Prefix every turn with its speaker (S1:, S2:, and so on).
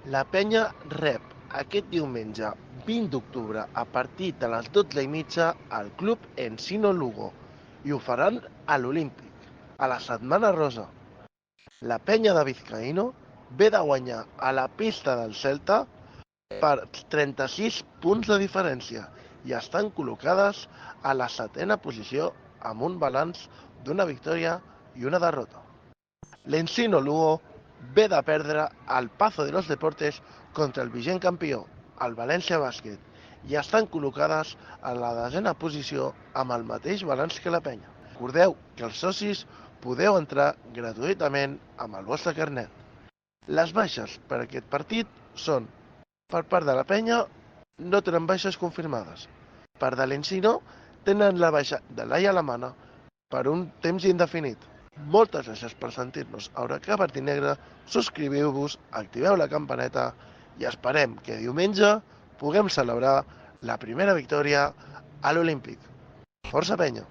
S1: La penya rep aquest diumenge 20 d'octubre a partir de les 12:30 al Club Ensino Lugo i ho faran a l'Olímpic, a la Setmana Rosa. La penya de Vizcaíno ve de guanyar a la pista del Celta per 36 punts de diferència i estan col·locades a la 7ª posició amb un balanç d'una victòria i una derrota. L'Ensino Lugo ve de perdre al Pazo de los Deportes contra el vigent campió, el València Bàsquet, i estan col·locades a la 10ª posició amb el mateix balanç que la penya. Recordeu que els socis podeu entrar gratuïtament amb el vostre carnet. Les baixes per aquest partit són: per part de la penya no tenen baixes confirmades. Per de l'Ensino tenen la baixa de Laia Alamana per un temps indefinit. Moltes gràcies per sentir-nos a Huracà Verd i Negre, subscriviu-vos, activeu la campaneta i esperem que diumenge puguem celebrar la primera victòria a l'Olímpic. Força penya!